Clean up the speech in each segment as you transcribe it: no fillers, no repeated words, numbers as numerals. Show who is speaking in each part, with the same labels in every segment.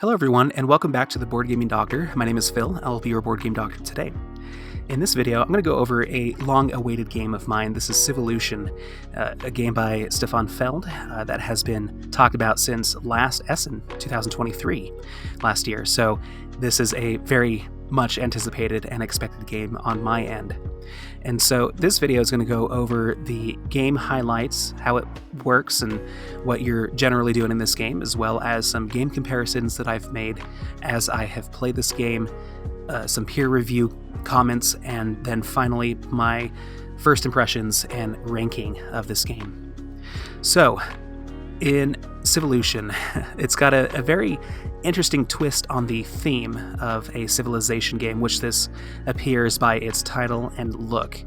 Speaker 1: Hello everyone, and welcome back to the Board Gaming Doctor. My name is Phil. I'll be your Board Game Doctor today. In this video, I'm going to go over a long-awaited game of mine. This is Civolution, a game by Stefan Feld that has been talked about since last Essen, 2023, last year. So this is a very much anticipated and expected game on my end. And so this video is going to go over the game highlights, how it works, and what you're generally doing in this game, as well as some game comparisons that I've made as I have played this game, some peer review comments, and then finally my first impressions and ranking of this game. So, in Civolution, it's got a very interesting twist on the theme of a civilization game, which this appears by its title and look.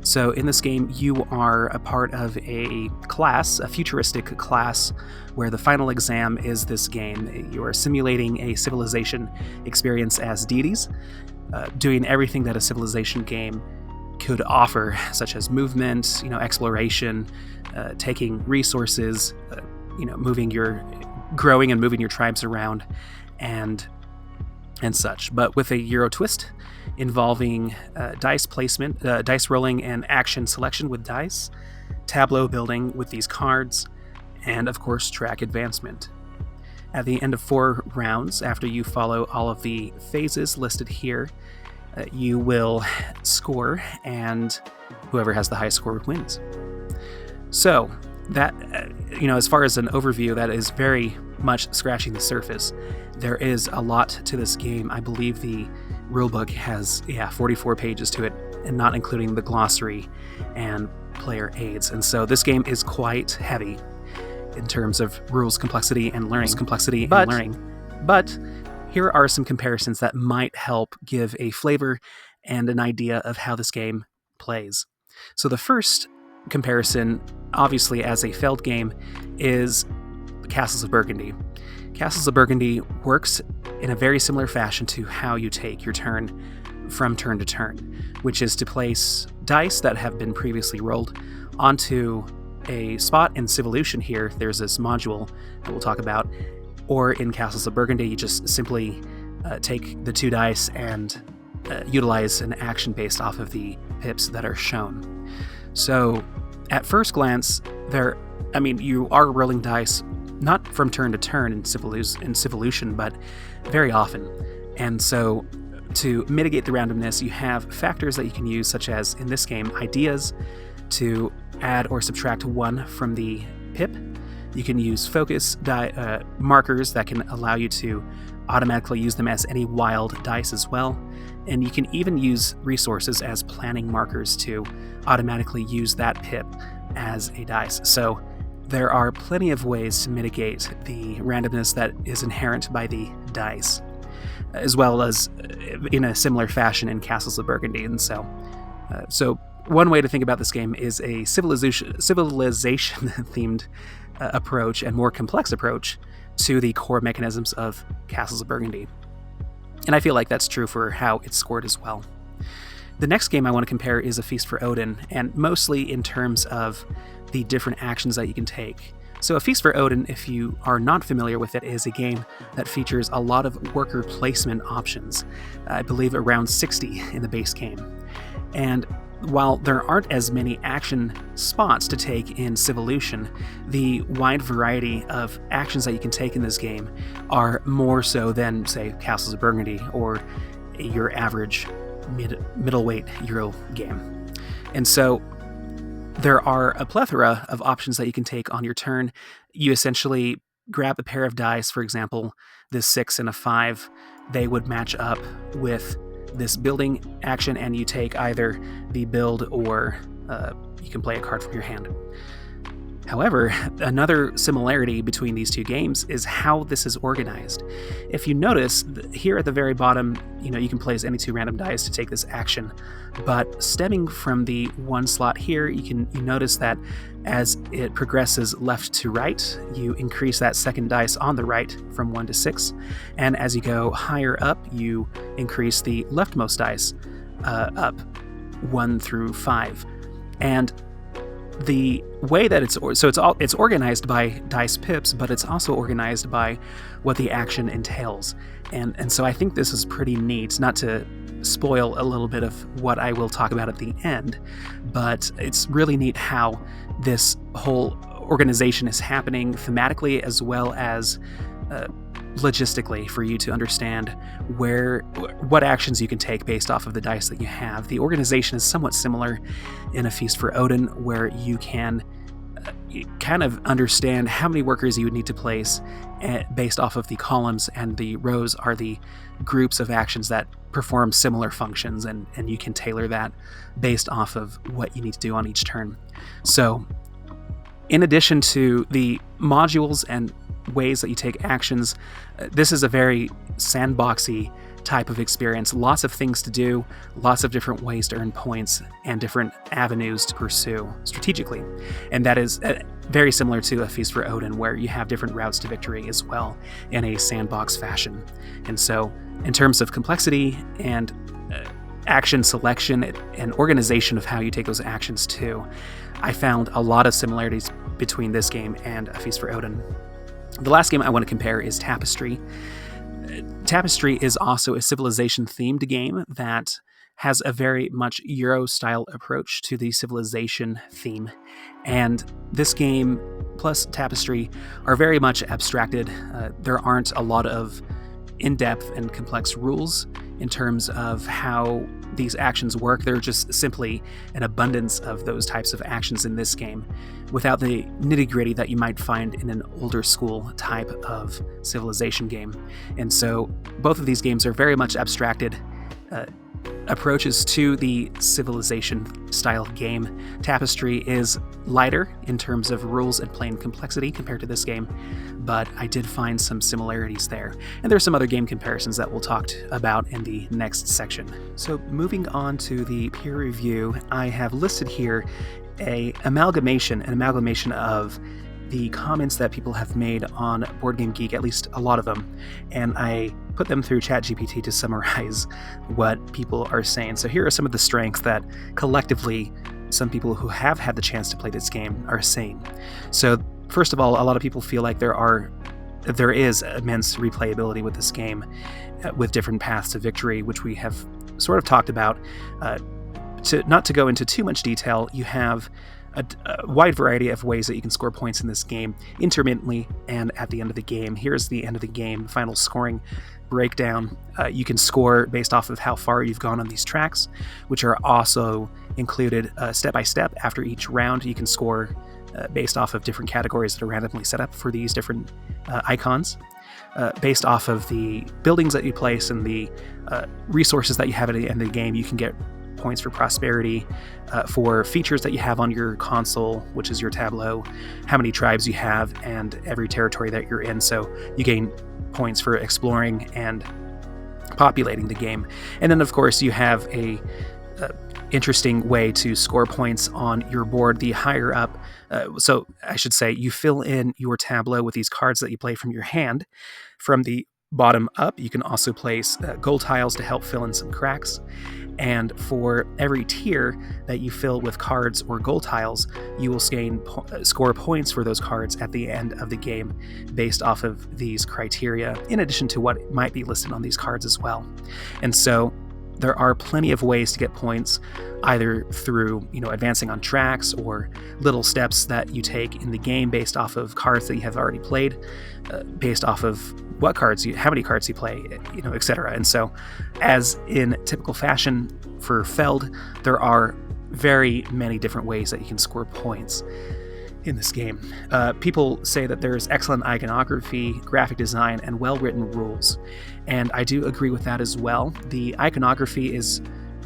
Speaker 1: So in this game, you are a part of a class, a futuristic class, where the final exam is this game. You are simulating a civilization experience as deities, doing everything that a civilization game could offer, such as movement, exploration, taking resources, growing and moving your tribes around, and such. But with a Euro twist involving dice placement, dice rolling and action selection with dice, tableau building with these cards, and of course track advancement. At the end of 4 rounds, after you follow all of the phases listed here, you will score, and whoever has the highest score wins. So that, as far as an overview, that is very much scratching the surface. There is a lot to this game. I believe the rulebook has 44 pages to it, and not including the glossary and player aids. And so this game is quite heavy in terms of rules complexity and learning. But here are some comparisons that might help give a flavor and an idea of how this game plays. So the first comparison, obviously as a Feld game, is Castles of Burgundy. Castles of Burgundy works in a very similar fashion to how you take your turn from turn to turn, which is to place dice that have been previously rolled onto a spot. In Civolution here, there's this module that we'll talk about, or in Castles of Burgundy, you just simply take the 2 dice and utilize an action based off of the pips that are shown. So at first glance, you are rolling dice not from turn to turn in Civolution, but very often. And so to mitigate the randomness, you have factors that you can use, such as, in this game, ideas to add or subtract 1 from the pip. You can use focus markers that can allow you to automatically use them as any wild dice as well. And you can even use resources as planning markers to automatically use that pip as a dice. So there are plenty of ways to mitigate the randomness that is inherent by the dice, as well as in a similar fashion in Castles of Burgundy. And so one way to think about this game is a civilization-themed approach and more complex approach to the core mechanisms of Castles of Burgundy. And I feel like that's true for how it's scored as well. The next game I want to compare is A Feast for Odin, and mostly in terms of the different actions that you can take. So A Feast for Odin, if you are not familiar with it, is a game that features a lot of worker placement options. I believe around 60 in the base game. And while there aren't as many action spots to take in Civolution, the wide variety of actions that you can take in this game are more so than, say, Castles of Burgundy or your average middleweight Euro game. And so there are a plethora of options that you can take on your turn. You essentially grab a pair of dice, for example, this 6 and a 5. They would match up with this building action, and you take either the build or you can play a card from your hand. However, another similarity between these two games is how this is organized. If you notice, here at the very bottom, you can place any 2 random dice to take this action, but stemming from the 1 slot here, you notice that as it progresses left to right, you increase that second dice on the right from 1 to 6, and as you go higher up, you increase the leftmost dice up 1 through 5. And the way that it's organized by dice pips, but it's also organized by what the action entails. And so I think this is pretty neat, not to spoil a little bit of what I will talk about at the end, but it's really neat how this whole organization is happening thematically as well as logistically, for you to understand what actions you can take based off of the dice that you have. The organization is somewhat similar in A Feast for Odin, where you can kind of understand how many workers you would need to place based off of the columns, and the rows are the groups of actions that perform similar functions, and you can tailor that based off of what you need to do on each turn. So in addition to the modules and ways that you take actions, this is a very sandboxy type of experience. Lots of things to do, lots of different ways to earn points, and different avenues to pursue strategically. And that is very similar to A Feast for Odin, where you have different routes to victory as well in a sandbox fashion. And so in terms of complexity and action selection and organization of how you take those actions too, I found a lot of similarities between this game and A Feast for Odin. The last game I want to compare is Tapestry. Tapestry is also a Civilization-themed game that has a very much Euro-style approach to the Civilization theme. And this game plus Tapestry are very much abstracted. There aren't a lot of in-depth and complex rules in terms of how these actions work. They're just simply an abundance of those types of actions in this game, without the nitty-gritty that you might find in an older school type of Civilization game. And so both of these games are very much abstracted approaches to the Civilization style game. Tapestry is lighter in terms of rules and plane complexity compared to this game, but I did find some similarities there. And there's some other game comparisons that we'll talk about in the next section. So moving on to the peer review, I have listed here an amalgamation of the comments that people have made on Board Game Geek, at least a lot of them, and I put them through ChatGPT to summarize what people are saying. So here are some of the strengths that collectively some people who have had the chance to play this game are saying. So first of all, a lot of people feel like there is immense replayability with this game, with different paths to victory, which we have sort of talked about. Not to go into too much detail, you have a wide variety of ways that you can score points in this game, intermittently and at the end of the game. Here's the end of the game final scoring breakdown. You can score based off of how far you've gone on these tracks, which are also included step by step after each round. You can score based off of different categories that are randomly set up for these different icons. Based off of the buildings that you place and the resources that you have at the end of the game, you can get points for prosperity, for features that you have on your console, which is your tableau, how many tribes you have, and every territory that you're in. So you gain points for exploring and populating the game. And then, of course, you have a interesting way to score points on your board. The higher up, so I should say, you fill in your tableau with these cards that you play from your hand. From the bottom up, you can also place gold tiles to help fill in some cracks. And for every tier that you fill with cards or gold tiles, you will score points for those cards at the end of the game based off of these criteria, in addition to what might be listed on these cards as well. And so there are plenty of ways to get points, either through advancing on tracks or little steps that you take in the game based off of cards that you have already played, based off of how many cards you play, etc. And so, as in typical fashion for Feld, there are very many different ways that you can score points in this game. People say that there's excellent iconography, graphic design, and well-written rules, and I do agree with that as well. The iconography is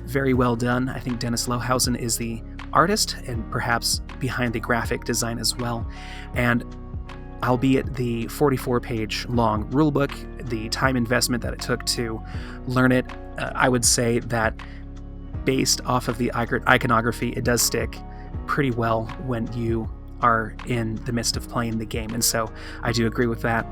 Speaker 1: very well done. I think Dennis Lohausen is the artist and perhaps behind the graphic design as well. And albeit the 44-page long rulebook, the time investment that it took to learn it, I would say that based off of the iconography, it does stick pretty well when you are in the midst of playing the game. And so I do agree with that.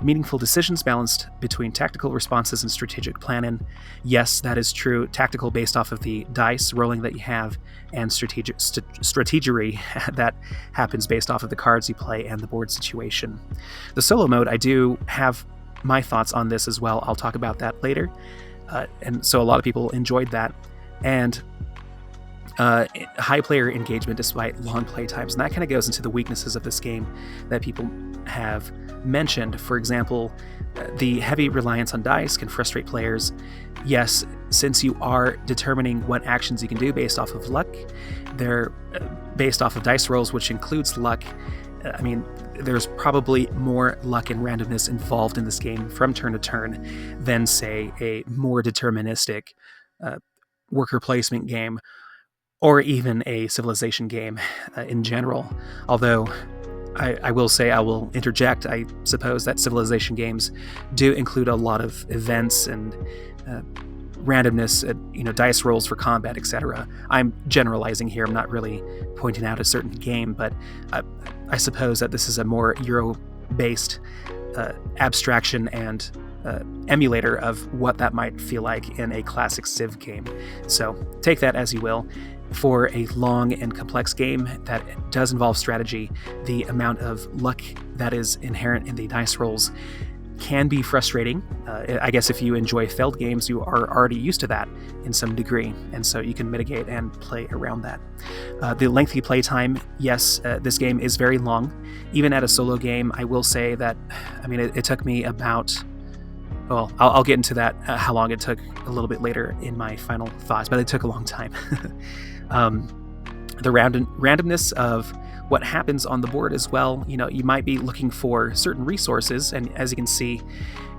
Speaker 1: Meaningful decisions balanced between tactical responses and strategic planning. Yes, that is true. Tactical based off of the dice rolling that you have, and strategery that happens based off of the cards you play and the board situation. The solo mode, I do have my thoughts on this as well. I'll talk about that later. And so a lot of people enjoyed that. And high player engagement despite long play times. And that kind of goes into the weaknesses of this game that people have mentioned. For example, the heavy reliance on dice can frustrate players. Yes, since you are determining what actions you can do based off of luck, they're based off of dice rolls, which includes luck. I mean, there's probably more luck and randomness involved in this game from turn to turn than, say, a more deterministic worker placement game, or even a Civilization game in general. Although I will say, I will interject, I suppose that Civilization games do include a lot of events and randomness, dice rolls for combat, etc. I'm generalizing here, I'm not really pointing out a certain game, but I suppose that this is a more Euro-based abstraction and emulator of what that might feel like in a classic Civ game. So take that as you will. For a long and complex game that does involve strategy, the amount of luck that is inherent in the dice rolls can be frustrating. I guess if you enjoy Feld games, you are already used to that in some degree, and so you can mitigate and play around that. The lengthy playtime, yes, this game is very long. Even at a solo game, I will say that, it took me about... Well, I'll get into that, how long it took a little bit later in my final thoughts, but it took a long time. The randomness of what happens on the board as well. You might be looking for certain resources, and as you can see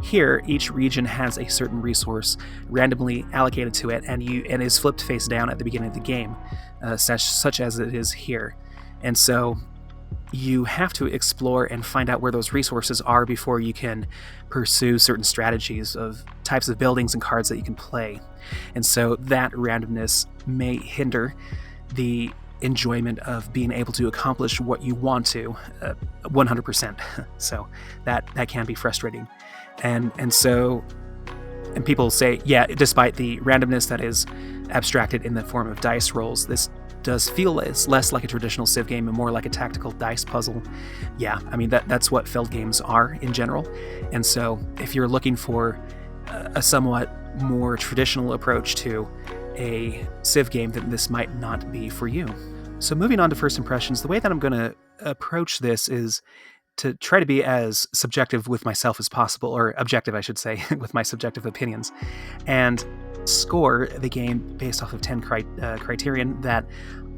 Speaker 1: here, each region has a certain resource randomly allocated to it, and is flipped face down at the beginning of the game, such as it is here. And so you have to explore and find out where those resources are before you can pursue certain strategies of types of buildings and cards that you can play. And so that randomness may hinder the enjoyment of being able to accomplish what you want to 100%. So that can be frustrating. And people say, yeah, despite the randomness that is abstracted in the form of dice rolls, this does feel less like a traditional Civ game and more like a tactical dice puzzle. Yeah, that's what Feld games are in general. And so if you're looking for a somewhat more traditional approach to a Civ game, then this might not be for you. So moving on to first impressions, the way that I'm going to approach this is to try to be as subjective with myself as possible, or objective, I should say, with my subjective opinions, and score the game based off of 10 criterion that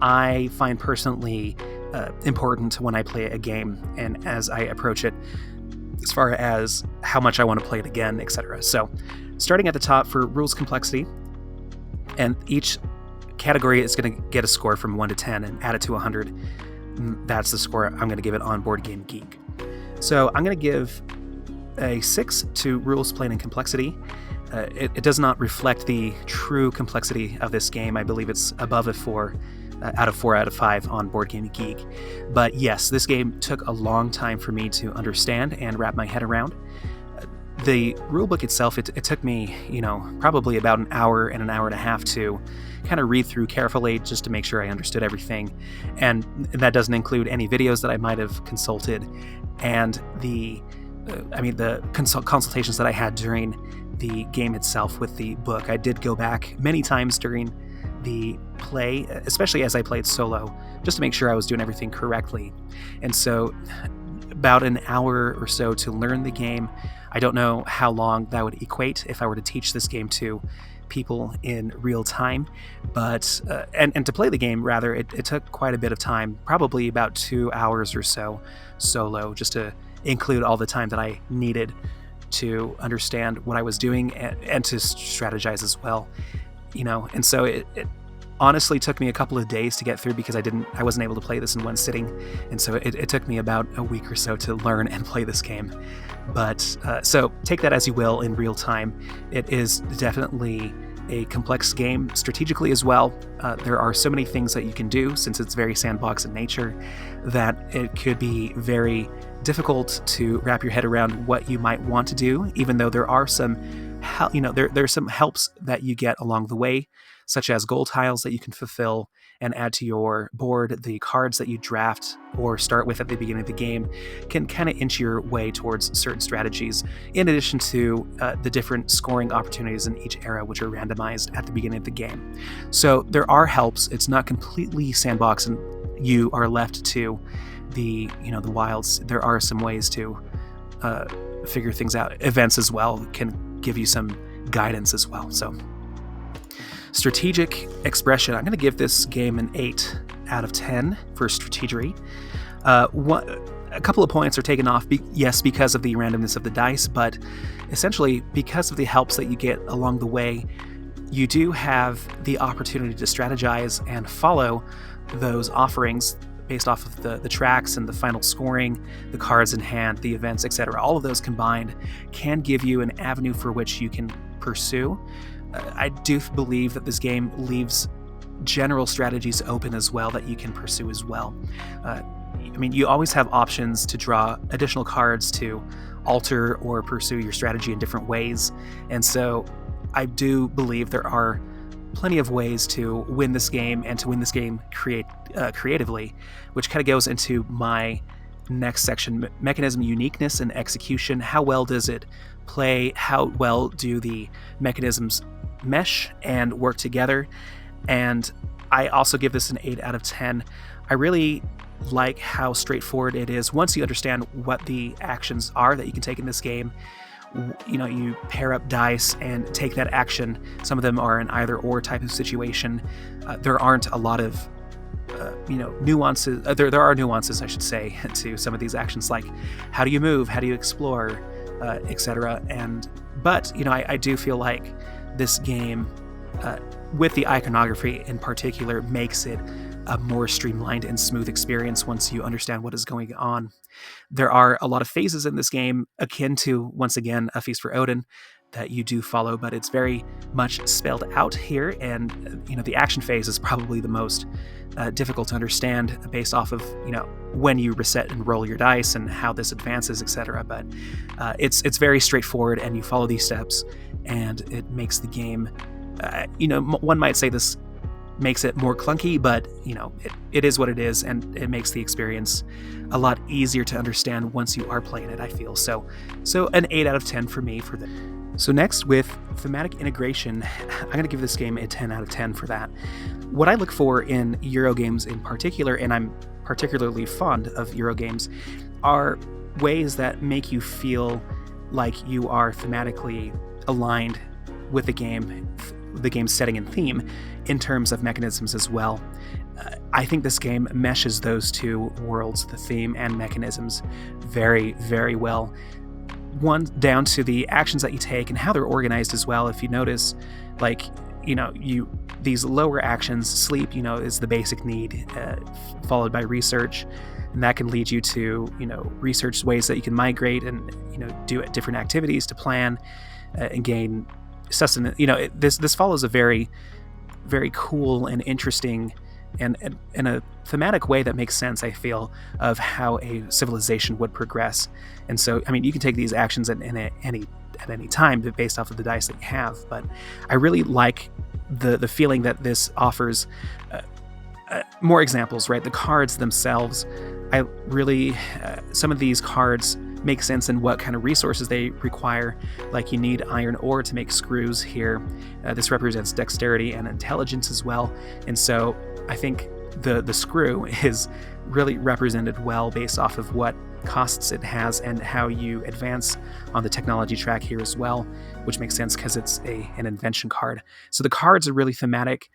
Speaker 1: I find personally important when I play a game, and as I approach it as far as how much I want to play it again, etc. So starting at the top for rules complexity, and each category is going to get a score from 1 to 10 and add it to 100. That's the score I'm going to give it on Board Game Geek. So I'm going to give a 6 to rules planning complexity. It does not reflect the true complexity of this game. I believe it's above a 4 out of 5 on Board Game Geek. But yes, this game took a long time for me to understand and wrap my head around. The rulebook itself, it took me, probably about an hour and a half to kind of read through carefully just to make sure I understood everything. And that doesn't include any videos that I might have consulted, and the consultations that I had during the game itself with the book. I did go back many times during the play, especially as I played solo, just to make sure I was doing everything correctly. And so about an hour or so to learn the game. I don't know how long that would equate if I were to teach this game to people in real time, but and to play the game, rather, it took quite a bit of time, probably about 2 hours or so solo, just to include all the time that I needed to understand what I was doing and to strategize as well, and so it honestly took me a couple of days to get through because I wasn't able to play this in one sitting, and so it took me about a week or so to learn and play this game. But so take that as you will in real time. It is definitely a complex game strategically as well. There are so many things that you can do since it's very sandbox in nature that it could be very difficult to wrap your head around what you might want to do, even though there are some there's some helps that you get along the way, such as goal tiles that you can fulfill and add to your board. The cards that you draft or start with at the beginning of the game can kind of inch your way towards certain strategies, in addition to the different scoring opportunities in each era, which are randomized at the beginning of the game. So there are helps. It's not completely sandbox and you are left to the wilds. There are some ways to figure things out. Events as well can give you some guidance as well. So strategic expression, I'm going to give this game an 8 out of 10 for strategery. A couple of points are taken off, yes, because of the randomness of the dice, but essentially because of the helps that you get along the way, you do have the opportunity to strategize and follow those offerings based off of the tracks and the final scoring, the cards in hand, the events, etc. All of those combined can give you an avenue for which you can pursue. I do believe that this game leaves general strategies open as well that you can pursue as well. You always have options to draw additional cards to alter or pursue your strategy in different ways. And so I do believe there are plenty of ways to win this game and to win this game creatively, which kind of goes into my next section: mechanism uniqueness and execution. How well does it play? How well do the mechanisms mesh and work together? And I also give this an 8 out of 10. I really like how straightforward it is. Once you understand what the actions are that you can take in this game, you pair up dice and take that action. Some of them are an either or type of situation. There aren't a lot of nuances. There are nuances, I should say, to some of these actions, like how do you move, how do you explore, etc. But I do feel like this game, with the iconography in particular, makes it a more streamlined and smooth experience once you understand what is going on. There are a lot of phases in this game akin to, once again, A Feast for Odin that you do follow, but it's very much spelled out here. And, the action phase is probably the most difficult to understand based off of, when you reset and roll your dice and how this advances, etc. But it's very straightforward, and you follow these steps, and it makes the game, one might say this makes it more clunky, but it is what it is, and it makes the experience a lot easier to understand once you are playing it, I feel. So an 8 out of 10 for me for that. So next, with thematic integration, I'm going to give this game a 10 out of 10 for that. What I look for in Euro games in particular, and I'm particularly fond of Euro games, are ways that make you feel like you are thematically aligned with the game's setting and theme in terms of mechanisms as well. I think this game meshes those two worlds, the theme and mechanisms, very, very well. One, down to the actions that you take and how they're organized as well. If you notice, these lower actions, sleep, is the basic need, followed by research. And that can lead you to, research ways that you can migrate and, do different activities to plan and gain sustenance. This follows a very, very cool and interesting and in a thematic way that makes sense, I feel, of how a civilization would progress. And so, you can take these actions at any time based off of the dice that you have. But I really like the feeling that this offers more examples, right? The cards themselves, I really, some of these cards make sense in what kind of resources they require. Like you need iron ore to make screws here. This represents dexterity and intelligence as well. And so I think the screw is really represented well based off of what costs it has and how you advance on the technology track here as well, which makes sense because it's an invention card. So the cards are really thematic.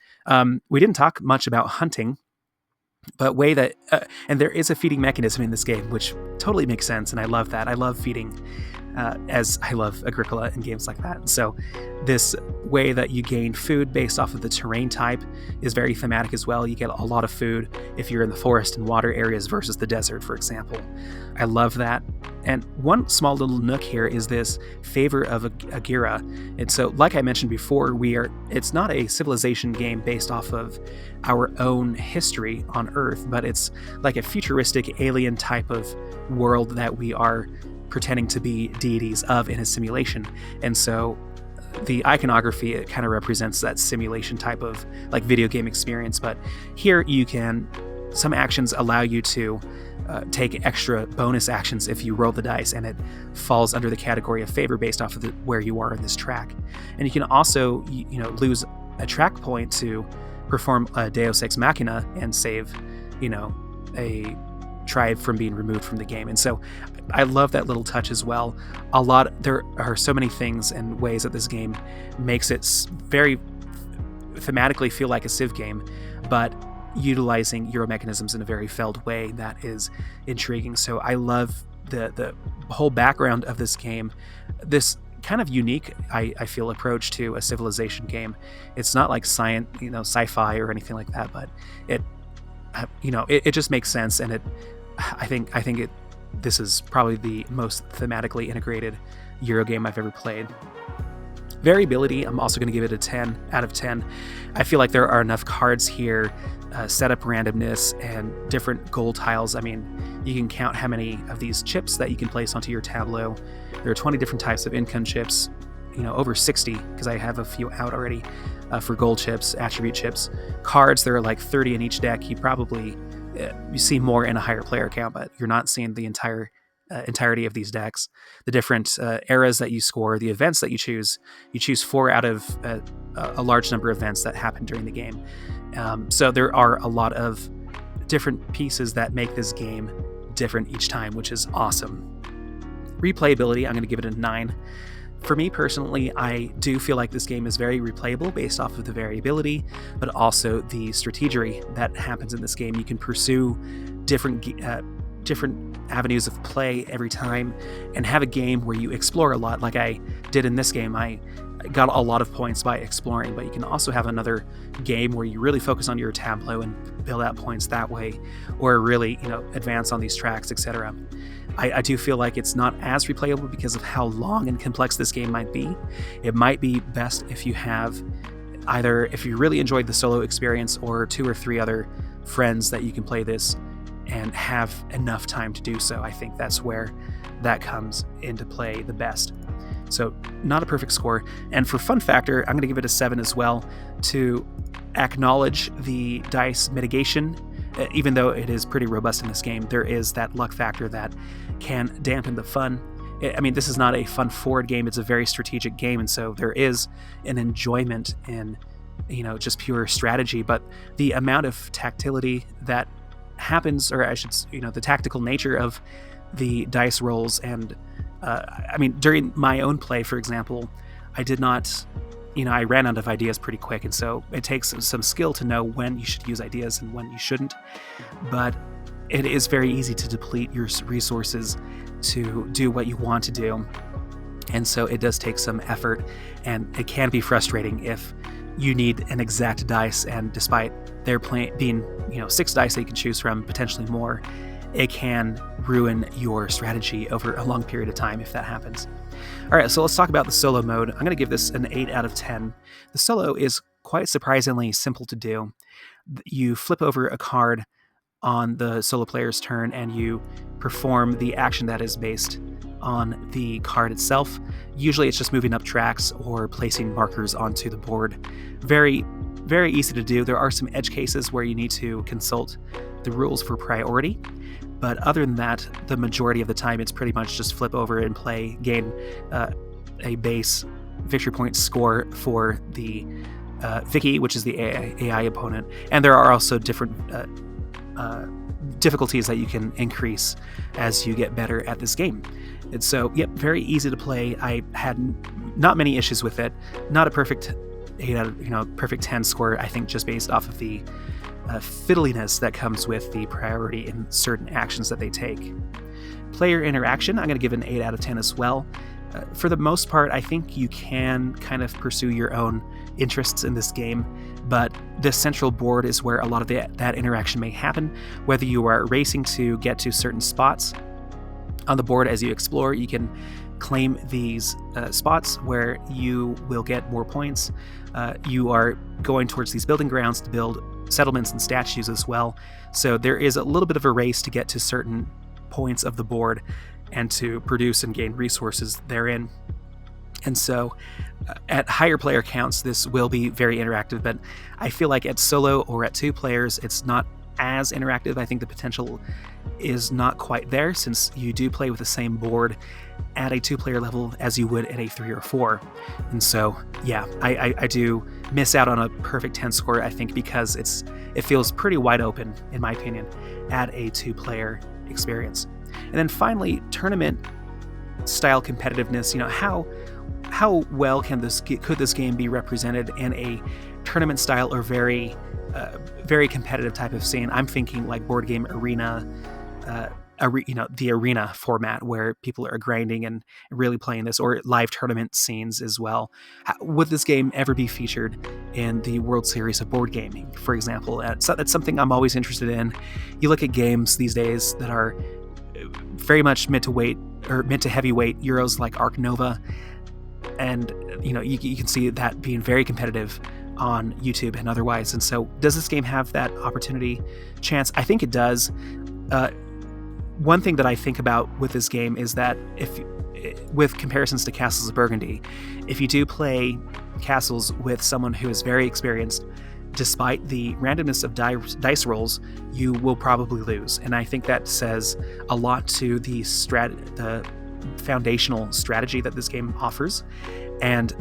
Speaker 1: We didn't talk much about hunting, but way that, and there is a feeding mechanism in this game, which totally makes sense, and I love that. I love feeding, as I love Agricola and games like that. So this way that you gain food based off of the terrain type is very thematic as well. You get a lot of food if you're in the forest and water areas versus the desert, for example. I love that, And one small little nook here is this favor of Agira. And so, like I mentioned before, it's not a civilization game based off of our own history on Earth, but it's like a futuristic alien type of world that we are pretending to be deities of in a simulation. And so the iconography, it kind of represents that simulation type of like video game experience. But here some actions allow you to take extra bonus actions if you roll the dice, and it falls under the category of favor based off of where you are in this track. And you can also lose a track point to perform a Deus Ex Machina and save a tribe from being removed from the game. And so I love that little touch as well. There are so many things and ways that this game makes it very thematically feel like a Civ game, but utilizing Euro mechanisms in a very felt way that is intriguing. So I love the whole background of this game, this kind of unique, I feel, approach to a civilization game. It's not like sci-fi or anything like that, but it just makes sense, and I think this is probably the most thematically integrated Euro game I've ever played. Variability, I'm also going to give it a 10 out of 10. I feel like there are enough cards here, setup randomness, and different goal tiles. I mean, you can count how many of these chips that you can place onto your tableau. There are 20 different types of income chips, over 60, because I have a few out already for gold chips, attribute chips. Cards, there are like 30 in each deck. You see more in a higher player count, but you're not seeing the entirety of these decks. The different eras that you score, the events that you choose 4 out of a large number of events that happen during the game. So there are a lot of different pieces that make this game different each time, which is awesome. Replayability, I'm going to give it a 9. For me personally, I do feel like this game is very replayable based off of the variability, but also the strategery that happens in this game. You can pursue different avenues of play every time and have a game where you explore a lot. Like I did in this game, I got a lot of points by exploring, but you can also have another game where you really focus on your tableau and build out points that way, or really advance on these tracks, etc. I do feel like it's not as replayable because of how long and complex this game might be. It might be best if you have if you really enjoyed the solo experience, or 2 or 3 other friends that you can play this and have enough time to do so. I think that's where that comes into play the best. So not a perfect score. And for fun factor, I'm going to give it a 7 as well, to acknowledge the dice mitigation. Even though it is pretty robust in this game, there is that luck factor that can dampen the fun. I mean, this is not a fun forward game, it's a very strategic game, and so there is an enjoyment in just pure strategy, but the amount of tactility that happens, or I should, the tactical nature of the dice rolls, and during my own play, for example, I did not, I ran out of ideas pretty quick, and so it takes some skill to know when you should use ideas and when you shouldn't, but it is very easy to deplete your resources to do what you want to do, and so it does take some effort, and it can be frustrating if you need an exact dice, and despite there being 6 dice that you can choose from, potentially more, it can ruin your strategy over a long period of time if that happens. All right, so let's talk about the solo mode. I'm going to give this an 8 out of 10. The solo is quite surprisingly simple to do. You flip over a card on the solo player's turn, and you perform the action that is based on the card itself. Usually it's just moving up tracks or placing markers onto the board. Very, very easy to do. There are some edge cases where you need to consult the rules for priority, but other than that, the majority of the time it's pretty much just flip over and gain a base victory point score for the Vicky, which is the AI opponent, and there are also different difficulties that you can increase as you get better at this game. And so, yep, very easy to play. I had not many issues with it. Not a perfect 8 out of perfect 10 score, I think, just based off of the fiddliness that comes with the priority in certain actions that they take. Player interaction, I'm going to give an 8 out of 10 as well. For the most part, I think you can kind of pursue your own interests in this game, but the central board is where a lot of that interaction may happen, whether you are racing to get to certain spots, On the board, as you explore, you can claim these spots where you will get more points. You are going towards these building grounds to build settlements and statues as well. So there is a little bit of a race to get to certain points of the board and to produce and gain resources therein. And so at higher player counts, this will be very interactive, but I feel like at solo or at 2 players, it's not as interactive. I think the potential is not quite there, since you do play with the same board at a 2-player level as you would at a 3 or 4. And so, yeah, I do miss out on a perfect 10 score, I think, because it feels pretty wide open, in my opinion, at a 2-player experience. And then finally, tournament style competitiveness. How well could this game be represented in a tournament style or very competitive type of scene? I'm thinking like board game arena, the arena format where people are grinding and really playing this, or live tournament scenes as well. Would this game ever be featured in the World Series of Board Gaming, for example? That's something I'm always interested in. You look at games these days that are very much mid to heavyweight Euros like Arc Nova, and you can see that being very competitive on YouTube and otherwise. And so, does this game have that opportunity chance? I think it does. One thing that I think about with this game is that with comparisons to Castles of Burgundy, if you do play Castles with someone who is very experienced, despite the randomness of dice rolls, you will probably lose. And I think that says a lot to the foundational strategy that this game offers. And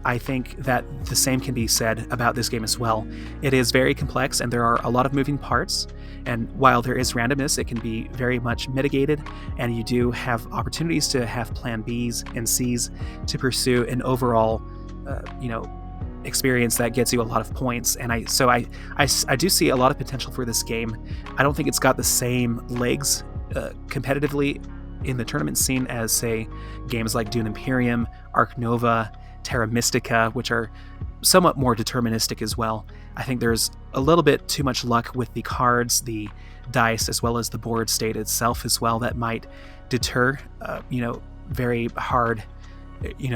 Speaker 1: I think that the same can be said about this game as well. It is very complex and there are a lot of moving parts. And while there is randomness, it can be very much mitigated, and you do have opportunities to have plan Bs and Cs to pursue an overall, experience that gets you a lot of points. And I do see a lot of potential for this game. I don't think it's got the same legs competitively in the tournament scene as, say, games like Dune Imperium, Arc Nova, Terra Mystica, which are somewhat more deterministic as well. I think there's a little bit too much luck with the cards, the dice, as well as the board state itself as well, that might deter, very hard,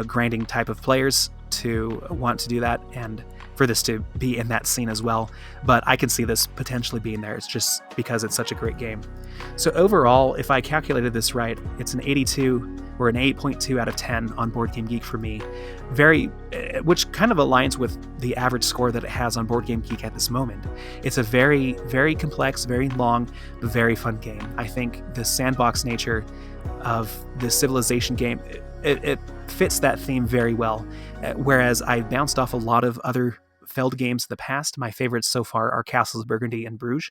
Speaker 1: grinding type of players to want to do that, and for this to be in that scene as well. But I can see this potentially being there. It's just because it's such a great game. So overall, if I calculated this right, it's an 82 or an 8.2 out of 10 on Board Game Geek for me, which kind of aligns with the average score that it has on Board Game Geek at this moment. It's a very, very complex, very long, but very fun game. I think the sandbox nature of the Civilization game, it fits that theme very well. Whereas I bounced off a lot of other Feld games in the past. My favorites so far are Castles of Burgundy and Bruges.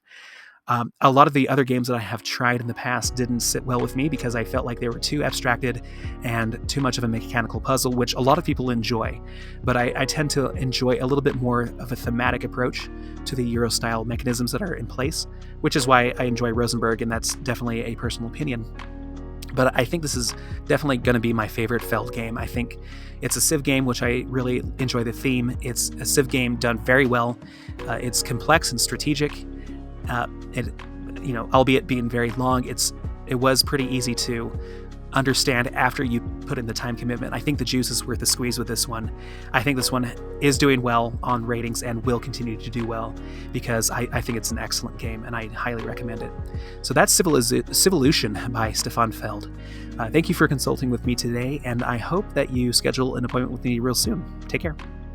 Speaker 1: A lot of the other games that I have tried in the past didn't sit well with me because I felt like they were too abstracted and too much of a mechanical puzzle, which a lot of people enjoy. But I tend to enjoy a little bit more of a thematic approach to the Euro-style mechanisms that are in place, which is why I enjoy Rosenberg, and that's definitely a personal opinion. But I think this is definitely going to be my favorite Feld game. I think it's a Civ game, which I really enjoy the theme. It's a Civ game done very well. It's complex and strategic. Albeit being very long, it was pretty easy to understand after you put in the time commitment. I think the juice is worth the squeeze with this one. I think this one is doing well on ratings and will continue to do well because I think it's an excellent game and I highly recommend it. So that's Civolution by Stefan Feld. Thank you for consulting with me today, and I hope that you schedule an appointment with me real soon. Take care.